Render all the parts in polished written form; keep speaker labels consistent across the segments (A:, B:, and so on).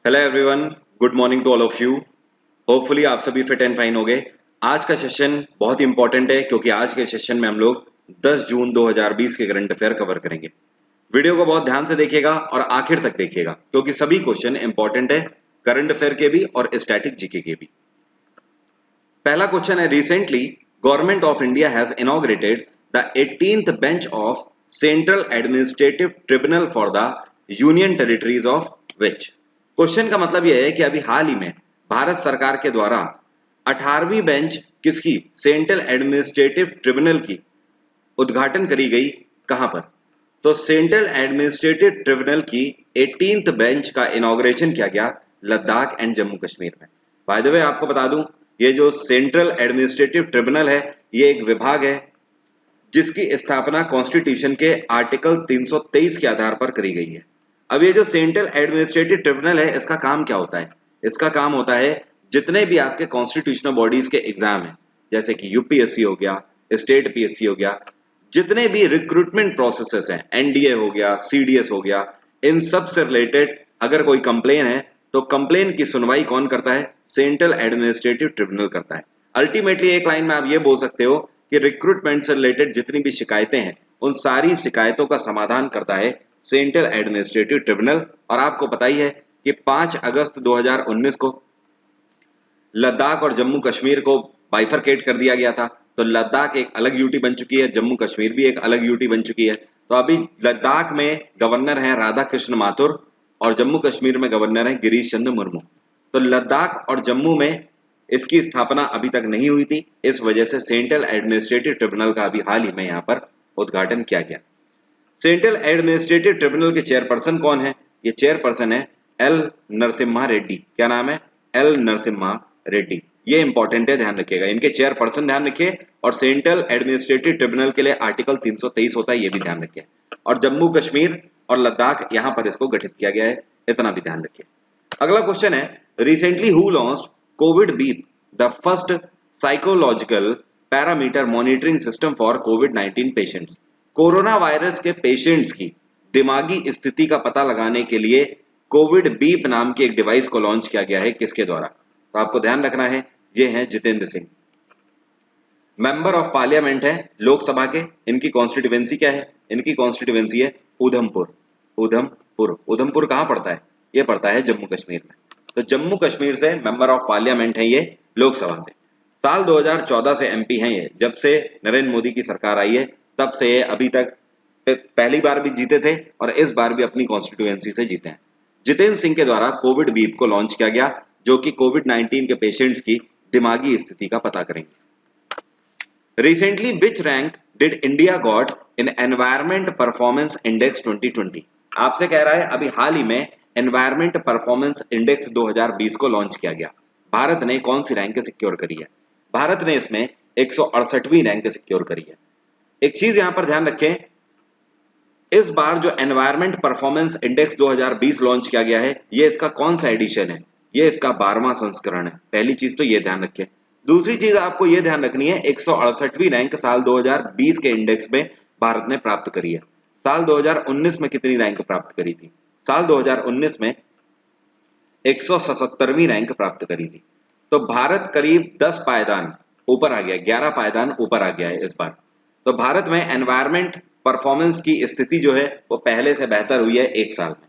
A: Hello everyone, good morning to all of you. Hopefully आप सभी fit and fine होंगे। आज का सेशन बहुत इंपॉर्टेंट है क्योंकि आज के सेशन में हम लोग 10 जून 2020 के करंट अफेयर कवर करेंगे। वीडियो को बहुत ध्यान से देखिएगा और आखिर तक देखिएगा क्योंकि सभी क्वेश्चन इंपॉर्टेंट है, करंट अफेयर के भी और स्टैटिक जीके के भी। पहला क्वेश्चन है, recently government of India has inaugurated the 18th bench of central administrative tribunal for the union territories of which. Question का मतलब यह है कि अभी हाल ही में भारत सरकार के द्वारा 18वीं बेंच किसकी, सेंट्रल एडमिनिस्ट्रेटिव ट्रिब्यूनल की उद्घाटन करी गई। कहां पर? तो सेंट्रल एडमिनिस्ट्रेटिव ट्रिब्यूनल की 18th बेंच का इनॉग्रेशन किया गया लद्दाख एंड जम्मू कश्मीर में। बाय द वे आपको बता दूं, ये जो सेंट्रल एडमिनिस्ट्रेटिव ट्रिब्यूनल है ये एक विभाग है जिसकी स्थापना कॉन्स्टिट्यूशन के आर्टिकल 323 के आधार पर करी गई है। अब ये जो सेंट्रल एडमिनिस्ट्रेटिव ट्रिब्यूनल है इसका काम क्या होता है? इसका काम होता है जितने भी आपके कॉन्स्टिट्यूशनल बॉडीज के एग्जाम हैं, जैसे कि यूपीएससी हो गया, स्टेट पीएससी हो गया, जितने भी रिक्रूटमेंट प्रोसेसेस हैं, एनडीए हो गया, सीडीएस हो गया, इन सब से रिलेटेड अगर कोई कंप्लेन है तो कंप्लेन की सुनवाई कौन करता है? सेंट्रल एडमिनिस्ट्रेटिव ट्रिब्यूनल करता है। अल्टीमेटली एक लाइन में आप ये बोल सकते हो कि रिक्रूटमेंट से रिलेटेड जितनी भी शिकायतें हैं उन सारी शिकायतों का समाधान करता है सेंट्रल एडमिनिस्ट्रेटिव ट्रिब्यूनल। और आपको पता ही है कि 5 अगस्त 2019 को लद्दाख और जम्मू कश्मीर को बाइफरकेट कर दिया गया था। तो लद्दाख एक अलग यूटी बन चुकी है, जम्मू कश्मीर भी एक अलग यूटी बन चुकी है। तो अभी लद्दाख में गवर्नर हैं राधा कृष्ण माथुर और जम्मू कश्मीर में गवर्नर हैं गिरीश चंद्र मुर्मू। तो लद्दाख और जम्मू में इसकी स्थापना अभी तक नहीं हुई थी, इस वजह से सेंट्रल एडमिनिस्ट्रेटिव ट्रिब्यूनल का अभी हाल ही में यहाँ पर उद्घाटन किया गया। सेंट्रल एडमिनिस्ट्रेटिव ट्रिब्यूनल के चेयरपर्सन कौन है? ये चेयरपर्सन है एल नरसिम्हा रेड्डी। क्या नाम है? एल नरसिम्हा रेड्डी। ये इंपॉर्टेंट है, ध्यान रखिएगा। इनके चेयरपर्सन ध्यान रखिए और सेंट्रल एडमिनिस्ट्रेटिव ट्रिब्यूनल के लिए आर्टिकल 323 होता है, ये भी ध्यान रखिए। और जम्मू कश्मीर और लद्दाख यहाँ पर इसको गठित किया गया है, इतना भी ध्यान रखिए। अगला क्वेश्चन है, recently who launched Covid beep, the first psychological parameter monitoring system for covid patients. Corona virus के पेशेंट्स की दिमागी स्थिति का पता लगाने के लिए कोविड बीप नाम की एक डिवाइस को लॉन्च किया गया है, किसके द्वारा? तो आपको ध्यान रखना है, ये हैं Jitendra Singh, member of parliament है लोकसभा के। इनकी कॉन्स्टिट्यूएंसी क्या है? इनकी कॉन्स्टिट्यूएंसी है उधमपुर। उधमपुर कहां पड़ता है? ये पड़ता है जम्मू कश्मीर में। तो जम्मू कश्मीर से मेंबर ऑफ पार्लियामेंट है ये लोकसभा से। साल 2014 से एमपी हैं ये। जब से नरेंद्र मोदी की सरकार आई है तब से ये अभी तक पहली बार भी जीते थे और इस बार भी अपनी कॉन्स्टिट्यूएंसी से जीते हैं। जितेंद्र सिंह के द्वारा कोविड बीप को लॉन्च किया गया जो कि कोविड-19 के पेशेंट्स की दिमागी स्थिति का पता करेंगे। Recently which rank did India got in environment performance index 2020? आपसे कह रहा है अभी हाल ही में एनवायरमेंट परफॉर्मेंस इंडेक्स 2020 को लॉन्च किया गया। भारत ने कौन सी रैंक सिक्योर करी है? भारत ने इसमें 168वीं रैंक सिक्योर करी है। एक चीज यहां पर ध्यान रखें, इस बार जो एनवायरमेंट परफॉर्मेंस इंडेक्स 2020 लॉन्च किया गया है ये इसका कौन सा एडिशन है? ये इसका 12वां संस्करण है। पहली चीज तो ये ध्यान रखें। दूसरी चीज आपको ये ध्यान रखनी है, 168वीं रैंक साल 2020 के इंडेक्स में भारत ने प्राप्त करी है। साल 2019 में कितनी रैंक प्राप्त करी थी? साल 2019 में 177वीं रैंक प्राप्त करी थी। तो भारत करीब 10 पायदान ऊपर आ गया, 11 पायदान ऊपर आ गया है इस बार। तो भारत में एनवायरमेंट परफॉर्मेंस की स्थिति जो है वो पहले से बेहतर हुई है एक साल में।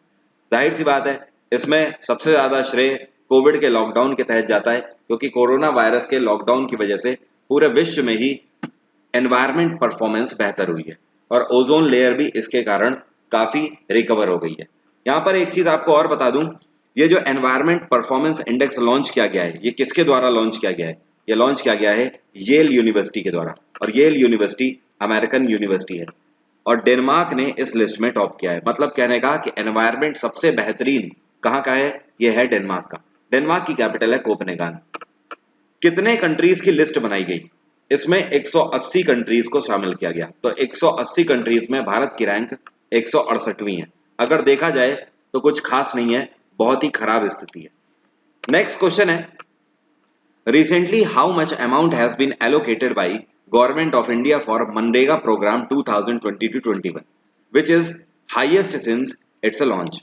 A: जाहिर सी बात है इसमें सबसे ज्यादा श्रेय कोविड के लॉकडाउन के तहत जाता है क्योंकि कोरोना वायरस के लॉकडाउन की वजह से पूरे विश्व में ही एनवायरमेंट परफॉर्मेंस बेहतर हुई है और ओजोन लेयर भी इसके कारण काफी रिकवर हो गई है। यहाँ पर एक चीज आपको और बता दूं, ये जो एनवायरमेंट परफॉर्मेंस इंडेक्स लॉन्च किया गया है ये किसके द्वारा लॉन्च किया गया है? ये लॉन्च किया गया है येल यूनिवर्सिटी के द्वारा। और येल यूनिवर्सिटी अमेरिकन यूनिवर्सिटी है और डेनमार्क ने इस लिस्ट में टॉप किया है। मतलब कहने का कि एनवायरमेंट सबसे बेहतरीन कहाँ का है? ये है डेनमार्क का। डेनमार्क की कैपिटल है कोपेनहेगन। कितने कंट्रीज की लिस्ट बनाई गई? इसमें 180 कंट्रीज को शामिल किया गया। तो 180 कंट्रीज में भारत की रैंक 168वीं है। अगर देखा जाए तो कुछ खास नहीं है, बहुत ही खराब स्थिति है। नेक्स्ट क्वेश्चन है, recently how much amount has been allocated by government of India for मनरेगा program 2020-21 which is highest since its launch.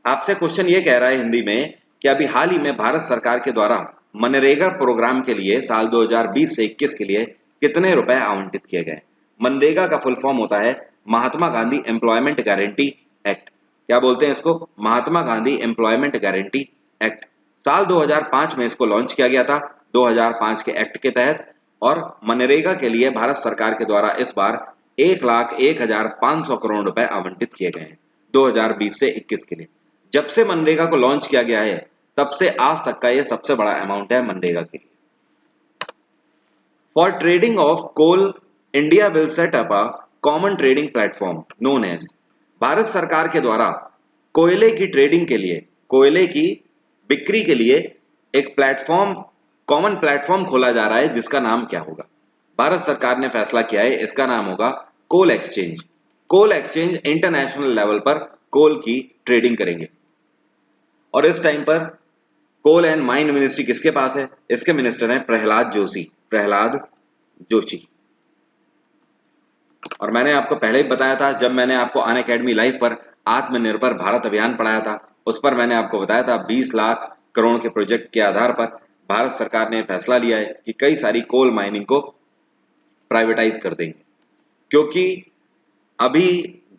A: आपसे क्वेश्चन ये कह रहा है हिंदी में कि अभी हाल ही में भारत सरकार के द्वारा मनरेगा प्रोग्राम के लिए साल 2020 से 21 के लिए कितने रुपए आवंटित किए गए? मनरेगा का फुल फॉर्म होता है Mahatma Gandhi employment guarantee act. क्या बोलते हैं इसको? Mahatma Gandhi employment guarantee act. साल 2005 में इसको लॉन्च किया गया था, 2005 के एक्ट के तहत। और मनरेगा के लिए भारत सरकार के द्वारा इस बार 1,01,500 करोड़ रुपए आवंटित किए गए हैं 2020 से 21 के लिए। जब से मनरेगा को लॉन्च किया गया है तब से आज तक का यह सबसे बड़ा अमाउंट है मनरेगा के लिए। For trading of coal, India will set up a common trading platform known as. Bharat सरकार के द्वारा कोयले की ट्रेडिंग के लिए, कोयले की बिक्री के लिए एक प्लेटफॉर्म, कॉमन प्लेटफॉर्म खोला जा रहा है जिसका नाम क्या होगा? भारत सरकार ने फैसला किया है, इसका नाम होगा कोल एक्सचेंज। कोल एक्सचेंज इंटरनेशनल लेवल पर कोल की ट्रेडिंग करेंगे। और इस टाइम पर कोल एंड माइन मिनिस्ट्री किसके पास है? इसके मिनिस्टर हैं प्रहलाद जोशी, प्रहलाद जोशी। और मैंने आपको पहले ही बताया था, जब मैंने आपको अनअकैडमी लाइव पर आत्मनिर्भर भारत अभियान पढ़ाया था, उस पर मैंने आपको बताया था 20 लाख करोड़ के प्रोजेक्ट के आधार पर भारत सरकार ने फैसला लिया है कि कई सारी कोल माइनिंग को प्राइवेटाइज कर देंगे, क्योंकि अभी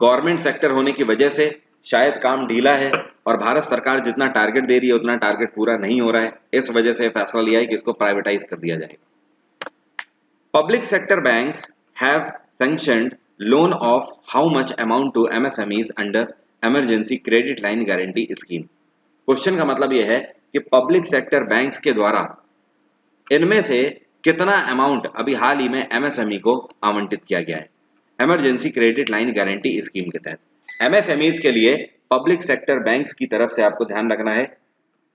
A: गवर्नमेंट सेक्टर होने की वजह से शायद काम ढीला है और भारत सरकार जितना टारगेट दे रही है उतना टारगेट पूरा नहीं हो रहा है। इस वजह से फैसला लिया है कि इसको प्राइवेटाइज कर दिया जाएगा। Public sector banks have sanctioned loan of how much amount to MSMEs under emergency credit line guarantee scheme. Question का मतलब यह है कि पब्लिक सेक्टर बैंक्स के द्वारा इनमें से कितना अमाउंट अभी हाल ही में एमएसएमई को आवंटित किया गया है emergency credit line guarantee scheme के तहत। एमएसएमईज के लिए पब्लिक सेक्टर बैंक्स की तरफ से आपको ध्यान रखना है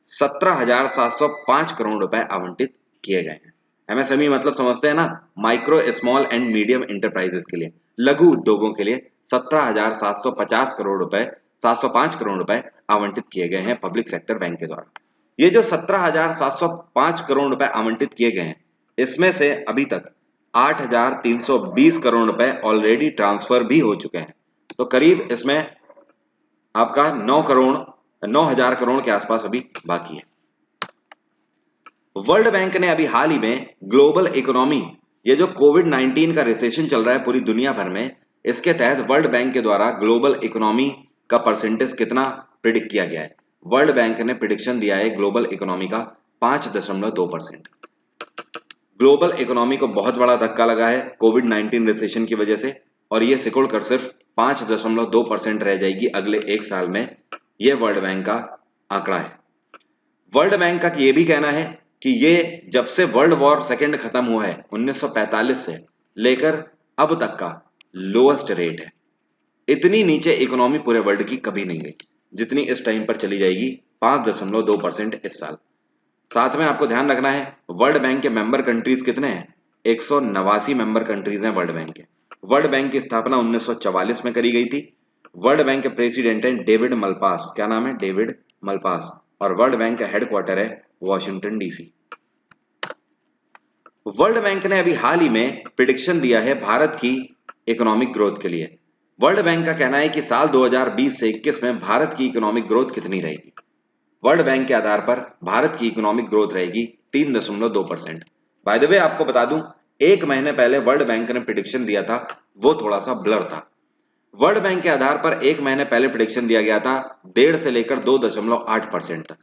A: 17,705 करोड़ रुपए आवंटित किए गए हैं। एमएसएमई मतलब समझते हैं ना, micro small and medium enterprises के लिए, लघु उद्योगों के लिए 17,750 करोड़ रुपए 705 करोड़ रुपए आवंटित किए गए हैं पब्लिक सेक्टर बैंक के द्वारा। ये जो 17,705 करोड़ रुपए आवंटित किए गए हैं, इसमें से अभी तक 8,320 करोड़ रुपए ऑलरेडी ट्रांसफर भी हो चुके हैं। तो करीब इसमें आपका 9,000 करोड़ के आसपास अभी बाकी है। वर्ल्ड बैंक ने अभी हाल ही में ग्लोबल इकोनॉमी, ये जो कोविड-19 का रिसेशन चल रहा है पूरी दुनिया भर में, इसके तहत वर्ल्ड बैंक के द्वारा ग्लोबल इकोनॉमी का परसेंटेज कितना प्रिडिक्ट किया गया है? वर्ल्ड बैंक ने प्रिडिक्शन दिया है ग्लोबल इकोनॉमी का 5.2%। ग्लोबल इकोनॉमी को बहुत बड़ा धक्का लगा है कोविड-19 रिसेशन की वजह से, और ये सिकुड़ कर सिर्फ 5.2% रह जाएगी अगले एक साल में। ये वर्ल्ड बैंक का आंकड़ा है। वर्ल्ड बैंक का ये भी कहना है कि ये जब से वर्ल्ड वॉर सेकेंड खत्म हुआ है 1945 से लेकर अब तक का लोएस्ट रेट है। इतनी नीचे इकोनॉमी पूरे वर्ल्ड की कभी नहीं गई जितनी इस टाइम पर चली जाएगी, 5.2% इस साल। साथ में आपको ध्यान रखना है वर्ल्ड बैंक के मेंबर कंट्रीज कितने हैं? 189 मेंबर कंट्रीज हैं वर्ल्ड बैंक के। वर्ल्ड बैंक की स्थापना 1944 में करी गई थी। वर्ल्ड बैंक के प्रेसिडेंट हैं डेविड मलपास। क्या नाम है? David Malpass. और वर्ल्ड बैंक का हेडक्वार्टर है वॉशिंगटन डीसी। वर्ल्ड बैंक ने अभी हाल ही में प्रिडिक्शन दिया है भारत की इकोनॉमिक ग्रोथ के लिए। वर्ल्ड बैंक का कहना है कि साल 2020 से 21 में भारत की इकोनॉमिक ग्रोथ कितनी रहेगी? वर्ल्ड बैंक के आधार पर भारत की इकोनॉमिक ग्रोथ रहेगी 3.2%। बाय द वे आपको बता दूं, एक महीने पहले वर्ल्ड बैंक ने प्रिडिक्शन दिया था, वो थोड़ा सा ब्लर था। वर्ल्ड बैंक के आधार पर एक महीने पहले प्रिडिक्शन दिया गया था 1.5 से लेकर 2.8% तक।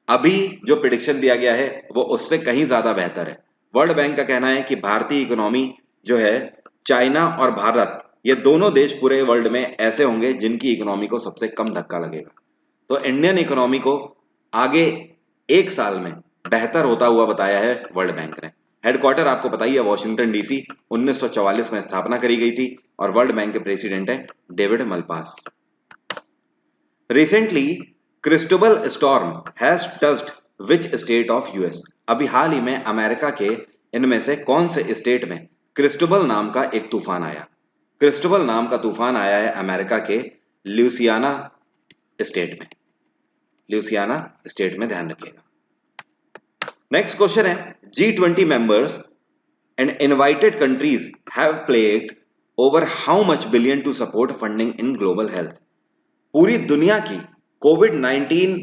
A: अभी जो प्रिडिक्शन दिया गया है वो उससे कहीं ज्यादा बेहतर है। वर्ल्ड बैंक का कहना है कि भारतीय इकोनॉमी जो है, चाइना और भारत, ये दोनों देश पूरे वर्ल्ड में ऐसे होंगे जिनकी इकोनॉमी को सबसे कम धक्का लगेगा। तो इंडियन इकोनॉमी को आगे एक साल में बेहतर होता हुआ बताया है वर्ल्ड बैंक ने। हेडक्वार्टर आपको पता ही है वॉशिंगटन डीसी, 1944 में स्थापना करी गई थी और वर्ल्ड बैंक के प्रेसिडेंट है David Malpass. Recently Cristobal storm has touched which state of US. अभी हाल ही में अमेरिका के इनमें से कौन से स्टेट में क्रिस्टोबल नाम का एक तूफान आया? क्रिस्टोबल नाम का तूफान आया है अमेरिका के ल्यूसियाना स्टेट में। ल्यूसियाना स्टेट में, ध्यान रखिएगा। नेक्स्ट क्वेश्चन है, G20 members and invited countries have played over how much billion to support funding in global health. पूरी दुनिया की कोविड-19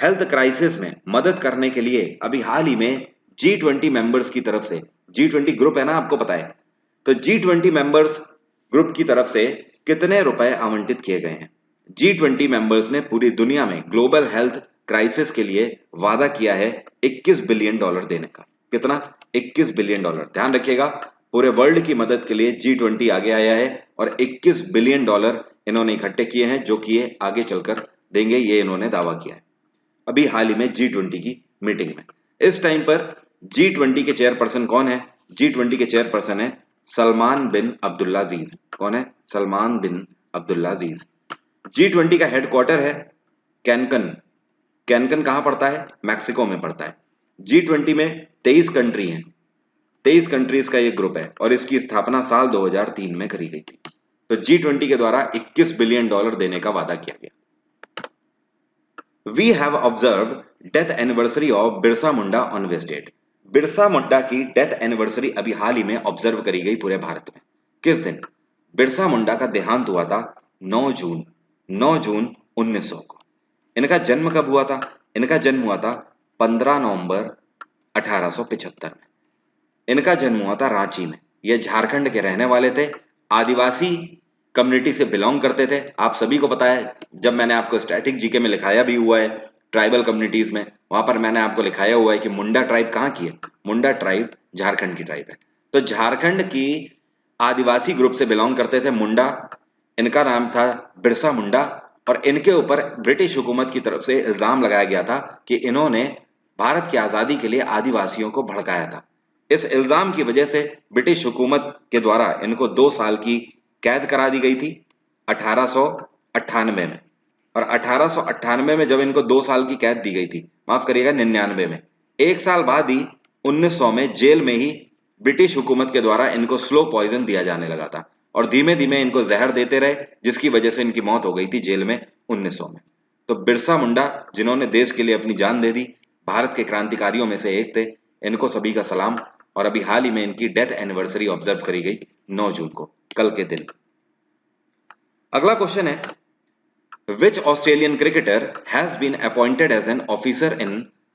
A: हेल्थ क्राइसिस में मदद करने के लिए अभी हाल ही में G20 मेंबर्स की तरफ से, G20 ग्रुप है ना, आपको पता है, तो G20 मेंबर्स ग्रुप की तरफ से कितने रुपए आवंटित किए गए हैं? G20 मेंबर्स ने पूरी दुनिया में ग्लोबल हेल्थ क्राइसिस के लिए वादा किया है 21 बिलियन डॉलर देने का। कितना? 21 बिलियन डॉलर। ध्यान रखिएगा, पूरे वर्ल्ड की मदद के लिए G20 आगे आया है और 21 बिलियन डॉलर इन्होंने इकट्ठे किए हैं, जो कि ये आगे चलकर देंगे, ये इन्होंने दावा किया है अभी हाल ही में G20 की मीटिंग में। इस टाइम पर G20 के चेयरपर्सन कौन है? G20 के चेयरपर्सन है सलमान बिन अब्दुल्लाजीज। कौन है? सलमान बिन अब्दुल्लाजीज। G20 का हेडक्वार्टर है कैनकन। कैनकन कहां पड़ता है? मैक्सिको में पड़ता है। G20 में 23 कंट्री हैं, 23 कंट्रीज का ये ग्रुप है और इसकी स्थापना साल 2003 में करी गई थी। तो G20 के द्वारा 21 बिलियन डॉलर देने का वादा किया गया। We have observed death anniversary of Birsa Munda on Wasted। Birsa Munda की डेथ एनिवर्सरी अभी हाल ही में ऑब्जर्व करी गई पूरे भारत में। किस दिन? बिरसा मुंडा का देहांत हुआ था 9 जून 1900 को। इनका जन्म कब हुआ था? इनका जन्म हुआ था 15 नवंबर 1875 में। इनका जन्म हुआ था रांची में। ये झारखंड के रहने वाले थे, आदिवासी कम्युनिटी से बिलोंग करते थे। आप सभी को पता है, जब मैंने आपको स्टैटिक जीके में लिखाया भी हुआ है ट्राइबल कम्युनिटीज में, वहां पर मैंने आपको लिखाया हुआ है कि मुंडा ट्राइब कहाँ की है? मुंडा ट्राइब झारखंड की ट्राइब है। तो झारखंड की आदिवासी ग्रुप से बिलोंग करते थे मुंडा। इनका नाम था बिरसा मुंडा और इनके ऊपर ब्रिटिश हुकूमत की तरफ से इल्जाम लगाया गया था कि इन्होंने भारत की आजादी के लिए आदिवासियों को भड़काया था। इस इल्जाम की वजह से ब्रिटिश हुकूमत के द्वारा इनको 2 साल की कैद करा दी गई थी 1898 में। और 1898 में जब इनको 2 साल की कैद दी गई थी, माफ करिएगा 99 में, 1 साल बाद ही 1900 में जेल में ही ब्रिटिश हुकूमत के द्वारा इनको स्लो पॉइजन दिया जाने लगा था और धीमे धीमे इनको जहर देते रहे, जिसकी वजह से इनकी मौत हो गई थी जेल में 1900 में। तो बिरसा मुंडा जिन्होंने देश के लिए अपनी जान दे दी, भारत के क्रांतिकारियों में से एक थे, इनको सभी का सलाम। और अभी हाल ही में इनकी डेथ एनिवर्सरी ऑब्जर्व करी गई 9 जून को, कल के दिन। अगला क्वेश्चन है, which Australian cricketer has been appointed as an officer in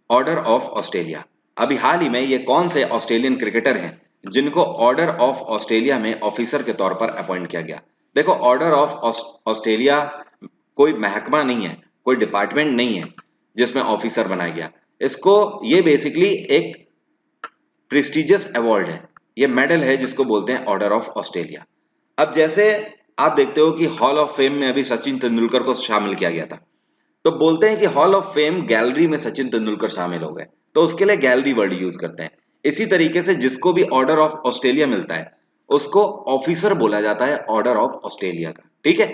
A: order of Australia. अभी हाल ही में ये कौन से ऑस्ट्रेलियन क्रिकेटर हैं जिनको ऑर्डर ऑफ ऑस्ट्रेलिया में ऑफिसर के तौर पर अपॉइंट किया गया? देखो, ऑर्डर ऑफ ऑस्ट्रेलिया कोई महकमा नहीं है, कोई डिपार्टमेंट नहीं है जिसमें ऑफिसर बनाया गया। इसको ये बेसिकली एक प्रेस्टिजियस अवार्ड है, ये मेडल है जिसको बोलते हैं ऑर्डर ऑफ ऑस्ट्रेलिया। अब जैसे आप देखते हो कि हॉल ऑफ फेम में अभी सचिन तेंदुलकर को शामिल किया गया था, तो बोलते हैं कि हॉल ऑफ फेम गैलरी में सचिन तेंदुलकर शामिल हो गए, तो उसके लिए गैलरी वर्ड यूज करते हैं। इसी तरीके से जिसको भी ऑर्डर ऑफ ऑस्ट्रेलिया मिलता है उसको ऑफिसर बोला जाता है ऑर्डर ऑफ ऑस्ट्रेलिया का। ठीक है,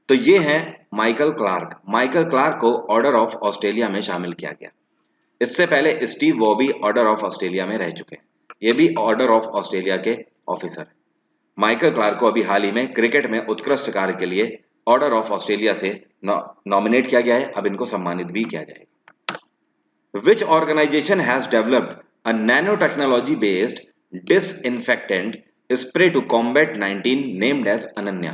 A: तो ये है माइकल क्लार्क। माइकल क्लार्क को ऑर्डर ऑफ ऑस्ट्रेलिया में शामिल किया गया। इससे पहले स्टीव वॉबी ऑर्डर ऑफ ऑस्ट्रेलिया में रह चुके हैं, ये भी ऑर्डर ऑफ ऑस्ट्रेलिया के ऑफिसर हैं। माइकल क्लार्क को अभी हाल ही में क्रिकेट में उत्कृष्ट कार्य के लिए ऑर्डर ऑफ ऑस्ट्रेलिया से नॉमिनेट किया गया है, अब इनको सम्मानित भी किया जाएगा। Which organization has developed a nano technology based disinfectant spray to combat 19 named as Ananya.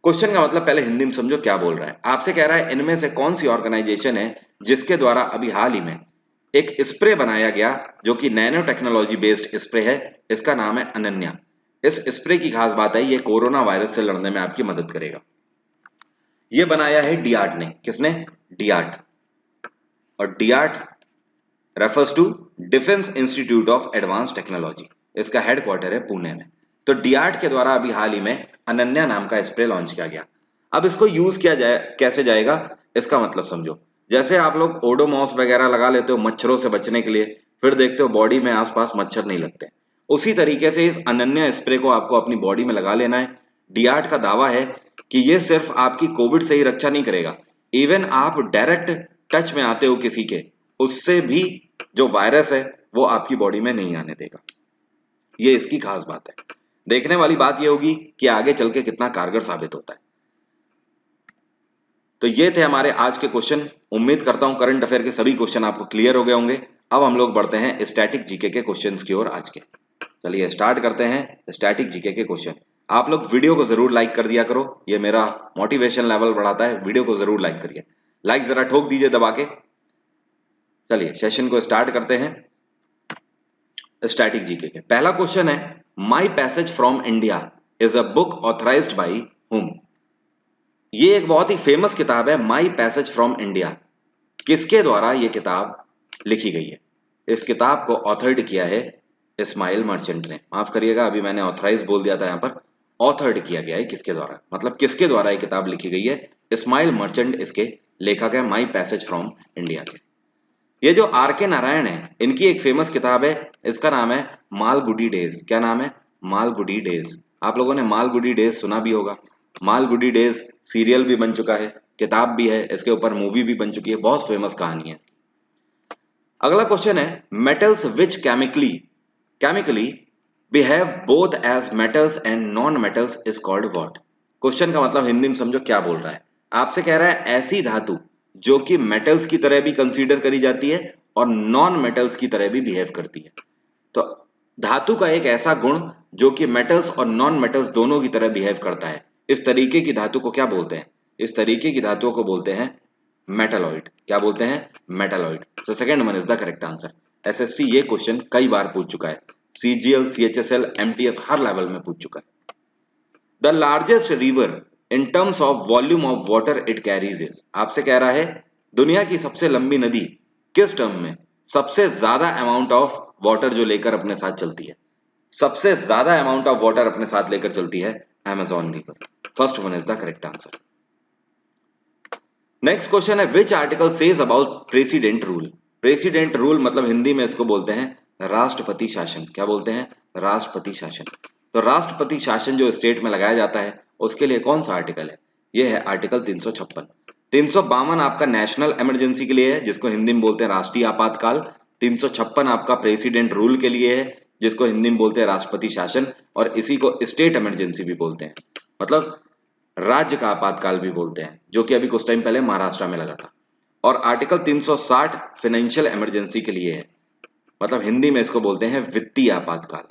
A: Question का मतलब पहले हिंदी में समझो क्या बोल रहा है। आपसे कह रहा है इनमें से कौन सी ऑर्गेनाइजेशन है जिसके द्वारा अभी हाल ही में एक स्प्रे बनाया गया जो कि नैनो टेक्नोलॉजी बेस्ड स्प्रे है, इसका नाम है अनन्या। इस स्प्रे की खास बात है ये कोरोना वायरस से लड़ने में आपकी मदद करेगा। ये बनाया है डियार्ट ने। किसने? डियार्ट। और डियार्ट refers to defence institute of advance technology, इसका हेडक्वार्टर है पुणे में। तो डियार्ट के द्वारा अभी हाल ही में अनन्या नाम का स्प्रे लॉन्च किया गया। अब इसको यूज किया जाए कैसे जाएगा, इसका मतलब समझो। जैसे आप लोग ओडोमॉस वगैरह लगा लेते हो मच्छरों से बचने के लिए, फिर देखते हो बॉडी में आसपास मच्छर नहीं लगते, उसी तरीके से इस अनन्या स्प्रे को आपको अपनी बॉडी में लगा लेना है। डियार्ट का दावा है कि ये सिर्फ आपकी कोविड से ही रक्षा नहीं करेगा, इवन आप डायरेक्ट टच में आते हो किसी के, उससे भी जो वायरस है वो आपकी बॉडी में नहीं आने देगा। ये इसकी खास बात है। देखने वाली बात ये होगी कि आगे चल के कितना कारगर साबित होता है। तो ये थे हमारे आज के क्वेश्चन। उम्मीद करता हूं करंट अफेयर के सभी क्वेश्चन आपको क्लियर हो गए होंगे। अब हम लोग बढ़ते हैं स्टैटिक जीके के क्वेश्चंस की ओर आज के। चलिए स्टार्ट करते हैं स्टैटिक जीके के क्वेश्चन। आप लोग वीडियो को जरूर लाइक कर दिया करो, ये मेरा मोटिवेशन लेवल बढ़ाता है। वीडियो को जरूर लाइक करिए, लाइक जरा ठोक दीजिए दबा के। चलिए सेशन को स्टार्ट करते हैं। स्टैटिक जीके के पहला क्वेश्चन है, my passage from India is a book authorised by whom. ये एक बहुत ही फेमस किताब है, माई पैसेज फ्रॉम इंडिया। किसके द्वारा ये किताब लिखी गई है? इस किताब को ऑथर्ड किया है इस्माइल मर्चेंट ने। माफ करिएगा, अभी मैंने ऑथराइज बोल दिया था, यहां पर ऑथर्ड किया गया है। किसके द्वारा, मतलब किसके द्वारा ये किताब लिखी गई है? इस्माइल मर्चेंट इसके लेखक है, माई पैसेज फ्रॉम इंडिया के। ये जो आर के नारायण है, इनकी एक फेमस किताब है, इसका नाम है मालगुडी डेज। क्या नाम है? मालगुडी डेज। आप लोगों ने मालगुडी डेज सुना भी होगा। मालगुडी डेज सीरियल भी बन चुका है, किताब भी है, इसके ऊपर मूवी भी बन चुकी है, बहुत फेमस कहानी है। अगला क्वेश्चन है, metals which chemically behave both as metals and non metals is called what. Question का मतलब हिंदी में समझो क्या बोल रहा है। आपसे कह रहा है ऐसी धातु जो कि मेटल्स की तरह भी कंसीडर करी जाती है और नॉन मेटल्स की तरह भी बिहेव करती है। तो धातु का एक ऐसा गुण जो कि मेटल्स और नॉन मेटल्स दोनों की तरह बिहेव करता है, इस तरीके की धातु को क्या बोलते हैं? इस तरीके की धातुओं को बोलते हैं मेटालॉइड। क्या बोलते हैं? Metalloid. So second one is the correct answer. SSC ये क्वेश्चन कई बार पूछ चुका है, सीजीएल, सीएचएसएल, एमटीएस हर लेवल में पूछ चुका है। The largest river in terms of volume of water it carries is. आपसे कह रहा है दुनिया की सबसे लंबी नदी किस टर्म में सबसे ज्यादा अमाउंट ऑफ वाटर जो लेकर अपने साथ चलती है? सबसे ज्यादा अमाउंट ऑफ वाटर अपने साथ लेकर चलती है Amazon river. First one is the correct answer. Next question है, which article says about president rule. President rule मतलब हिंदी में इसको बोलते हैं राष्ट्रपति शासन। क्या बोलते हैं? राष्ट्रपति शासन। तो राष्ट्रपति शासन जो स्टेट में लगाया जाता है उसके लिए कौन सा आर्टिकल है? ये है आर्टिकल 356। 352 आपका नेशनल इमरजेंसी के लिए है, जिसको हिंदी में बोलते हैं राष्ट्रीय आपातकाल। 356 आपका प्रेसिडेंट रूल के लिए है, जिसको हिंदी में बोलते हैं राष्ट्रपति शासन, और इसी को स्टेट इमरजेंसी भी बोलते हैं, मतलब राज्य का आपातकाल भी बोलते हैं, जो कि अभी कुछ टाइम पहले महाराष्ट्र में लगा था। और आर्टिकल 360 फाइनेंशियल इमरजेंसी के लिए है, मतलब हिंदी में इसको बोलते हैं वित्तीय आपातकाल।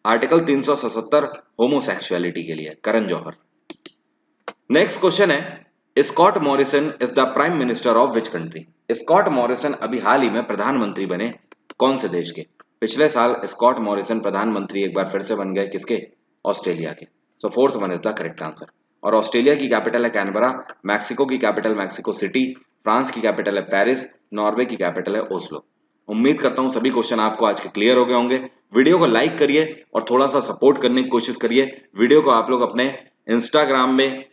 A: आर्टिकल 377 होमोसेक्सुअलिटी के लिए, करण जौहर। नेक्स्ट क्वेश्चन है, Scott Morrison is the prime minister of which country. Scott Morrison अभी हाल ही में प्रधानमंत्री बने कौन से देश के? पिछले साल स्कॉट मॉरिसन प्रधानमंत्री एक बार फिर से बन गए, किसके? ऑस्ट्रेलिया के। So fourth one is the correct answer. और ऑस्ट्रेलिया की कैपिटल है कैनबरा, मैक्सिको की कैपिटल मैक्सिको सिटी, फ्रांस की कैपिटल है पेरिस, नॉर्वे की कैपिटल है ओस्लो। उम्मीद करता हूं सभी क्वेश्चन आपको आज के क्लियर हो गए होंगे। वीडियो को लाइक करिए और थोड़ा सा सपोर्ट करने की कोशिश करिए। वीडियो को आप लोग अपने इंस्टाग्राम में,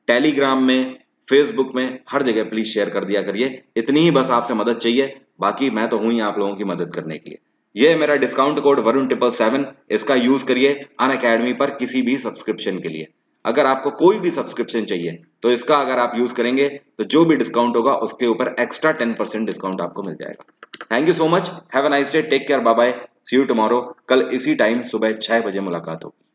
A: टेलीग्राम में, फेसबुक में, हर जगह प्लीज शेयर कर दिया करिए। इतनी ही बस आपसे मदद चाहिए, बाकी मैं तो हूं ही आप लोगों की मदद करने के लिए। ये है मेरा डिस्काउंट कोड वरुण777, इसका यूज करिए अनअकैडमी पर किसी भी सब्सक्रिप्शन के लिए। अगर आपको कोई भी सब्सक्रिप्शन चाहिए तो इसका अगर आप यूज करेंगे तो जो भी डिस्काउंट होगा उसके ऊपर एक्स्ट्रा 10% डिस्काउंट आपको मिल जाएगा। Thank you so much, have a nice day, take care, bye bye, see you tomorrow. कल इसी टाइम सुबह 6 बजे मुलाकात होगी।